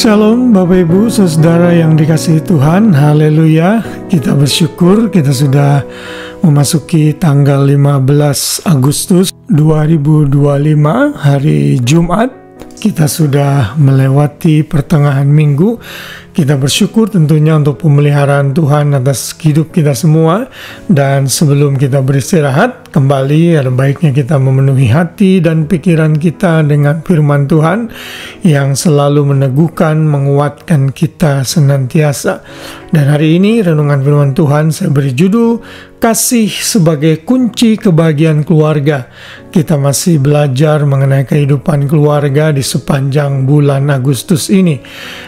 Shalom Bapak Ibu Saudara yang dikasihi Tuhan. Haleluya. Kita bersyukur kita sudah memasuki tanggal 15 Agustus 2025 hari Jumat. Kita sudah melewati pertengahan minggu. Kita bersyukur tentunya untuk pemeliharaan Tuhan atas hidup kita semua. Dan sebelum kita beristirahat, kembali ada baiknya kita memenuhi hati dan pikiran kita dengan firman Tuhan yang selalu meneguhkan, menguatkan kita senantiasa. Dan hari ini renungan firman Tuhan saya beri judul Kasih sebagai kunci kebahagiaan keluarga. Kita masih belajar mengenai kehidupan keluarga di sepanjang bulan Agustus ini.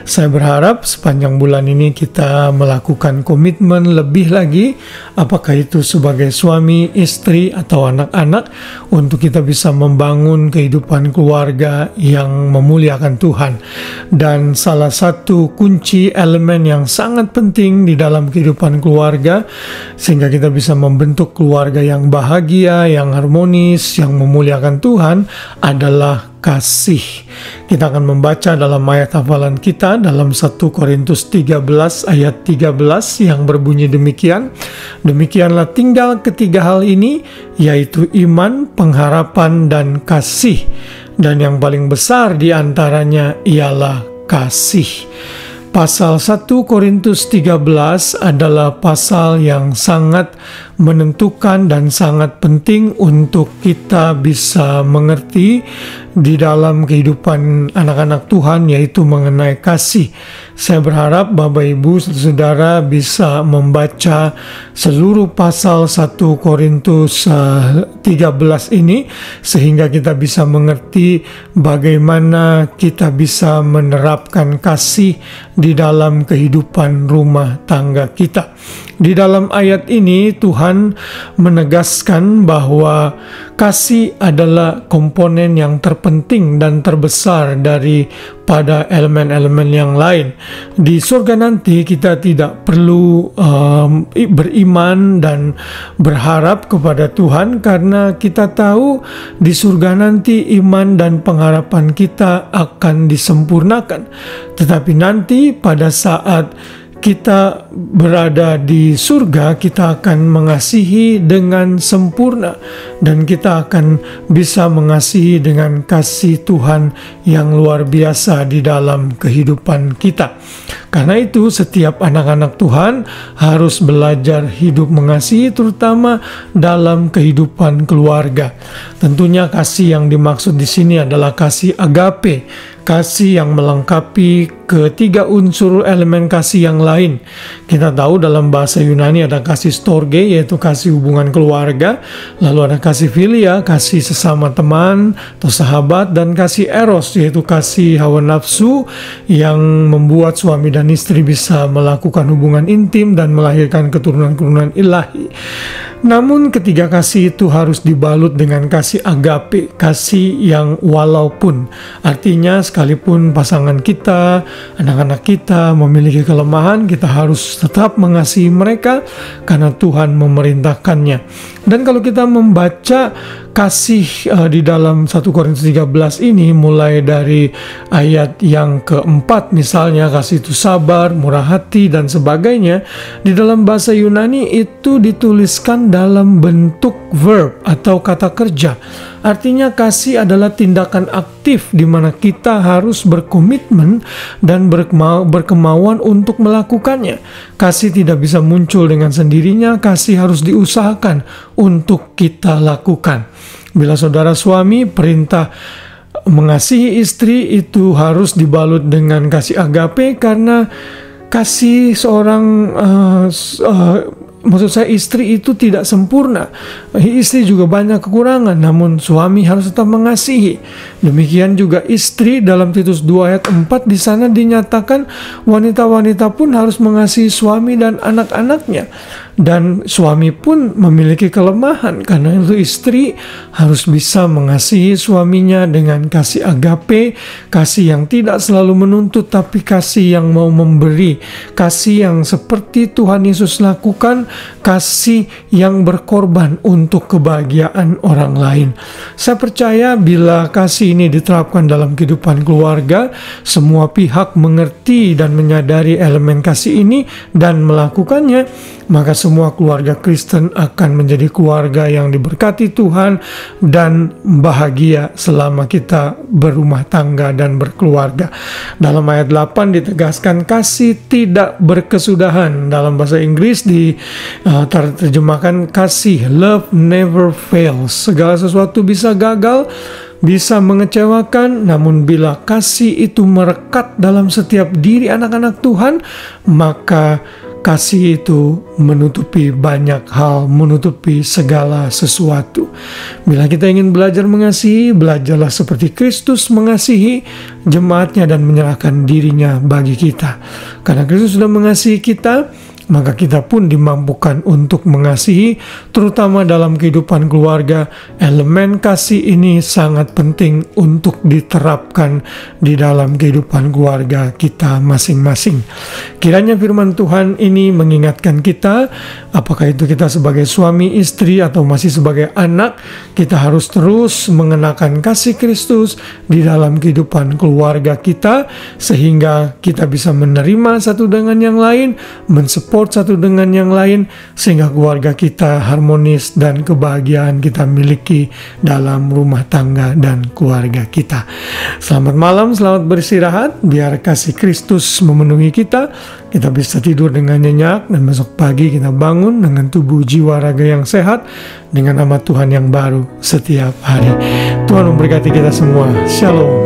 Saya berharap sepanjang bulan ini kita melakukan komitmen lebih lagi, apakah itu sebagai suami, istri, atau anak-anak, untuk kita bisa membangun kehidupan keluarga yang memuliakan Tuhan. Dan salah satu kunci elemen yang sangat penting di dalam kehidupan keluarga, sehingga kita bisa membentuk keluarga yang bahagia, yang harmonis, yang memuliakan Tuhan, adalah kasih. Kita akan membaca dalam ayat hafalan kita dalam 1 Korintus 13 ayat 13 yang berbunyi demikian. Demikianlah tinggal ketiga hal ini, yaitu iman, pengharapan, dan kasih. Dan yang paling besar di antaranya ialah kasih. Pasal 1 Korintus 13 adalah pasal yang sangat menentukan dan sangat penting untuk kita bisa mengerti di dalam kehidupan anak-anak Tuhan, yaitu mengenai kasih. Saya berharap Bapak Ibu Saudara bisa membaca seluruh pasal 1 Korintus 13 ini sehingga kita bisa mengerti bagaimana kita bisa menerapkan kasih di dalam kehidupan rumah tangga kita. Di dalam ayat ini Tuhan menegaskan bahwa kasih adalah komponen yang terpenting dan terbesar daripada elemen-elemen yang lain. Di surga nanti kita tidak perlu beriman dan berharap kepada Tuhan, karena kita tahu di surga nanti iman dan pengharapan kita akan disempurnakan. Tetapi nanti pada saat kita berada di surga, kita akan mengasihi dengan sempurna dan kita akan bisa mengasihi dengan kasih Tuhan yang luar biasa di dalam kehidupan kita. Karena itu setiap anak-anak Tuhan harus belajar hidup mengasihi, terutama dalam kehidupan keluarga. Tentunya kasih yang dimaksud di sini adalah kasih agape, kasih yang melengkapi ketiga unsur elemen kasih yang lain. Kita tahu dalam bahasa Yunani ada kasih storge, yaitu kasih hubungan keluarga, lalu ada kasih filia, kasih sesama teman atau sahabat, dan kasih eros, yaitu kasih hawa nafsu yang membuat suami dan istri bisa melakukan hubungan intim dan melahirkan keturunan-keturunan ilahi. Namun ketiga kasih itu harus dibalut dengan kasih agape, kasih yang walaupun. Artinya sekalipun pasangan kita, anak-anak kita memiliki kelemahan, kita harus tetap mengasihi mereka karena Tuhan memerintahkannya. Dan kalau kita membaca kasih di dalam 1 Korintus 13 ini, mulai dari ayat yang keempat misalnya, kasih itu sabar, murah hati, dan sebagainya, di dalam bahasa Yunani itu dituliskan dalam bentuk verb atau kata kerja. Artinya kasih adalah tindakan aktif di mana kita harus berkomitmen dan berkemauan untuk melakukannya. Kasih tidak bisa muncul dengan sendirinya, kasih harus diusahakan untuk kita lakukan. Bila saudara suami, perintah mengasihi istri itu harus dibalut dengan kasih agape, karena kasih seorang maksud saya istri itu tidak sempurna. Istri juga banyak kekurangan, namun suami harus tetap mengasihi. Demikian juga istri dalam Titus 2 ayat 4 di sana dinyatakan wanita-wanita pun harus mengasihi suami dan anak-anaknya. Dan suami pun memiliki kelemahan, karena itu istri harus bisa mengasihi suaminya dengan kasih agape, kasih yang tidak selalu menuntut tapi kasih yang mau memberi, kasih yang seperti Tuhan Yesus lakukan kasih yang berkorban untuk kebahagiaan orang lain. Saya percaya bila kasih ini diterapkan dalam kehidupan keluarga, semua pihak mengerti dan menyadari elemen kasih ini dan melakukannya, maka semua keluarga Kristen akan menjadi keluarga yang diberkati Tuhan dan bahagia selama kita berumah tangga dan berkeluarga. Dalam ayat 8 ditegaskan kasih tidak berkesudahan. Dalam bahasa Inggris diterjemahkan kasih, love never fails. Segala sesuatu bisa gagal, bisa mengecewakan, namun bila kasih itu merekat dalam setiap diri anak-anak Tuhan, maka kasih itu menutupi banyak hal, menutupi segala sesuatu. Bila kita ingin belajar mengasihi, belajarlah seperti Kristus mengasihi jemaatnya dan menyerahkan dirinya bagi kita. Karena Kristus sudah mengasihi kita, maka kita pun dimampukan untuk mengasihi, terutama dalam kehidupan keluarga. Elemen kasih ini sangat penting untuk diterapkan di dalam kehidupan keluarga kita masing-masing. Kiranya firman Tuhan ini mengingatkan kita, apakah itu kita sebagai suami, istri, atau masih sebagai anak, kita harus terus mengenakan kasih Kristus di dalam kehidupan keluarga kita, sehingga kita bisa menerima satu dengan yang lain, mensupport satu dengan yang lain, sehingga keluarga kita harmonis dan kebahagiaan kita miliki dalam rumah tangga dan keluarga kita. Selamat malam, selamat beristirahat. Biar kasih Kristus memenuhi kita bisa tidur dengan nyenyak, dan besok pagi kita bangun dengan tubuh jiwa raga yang sehat, dengan nama Tuhan yang baru setiap hari. Tuhan memberkati kita semua. Shalom.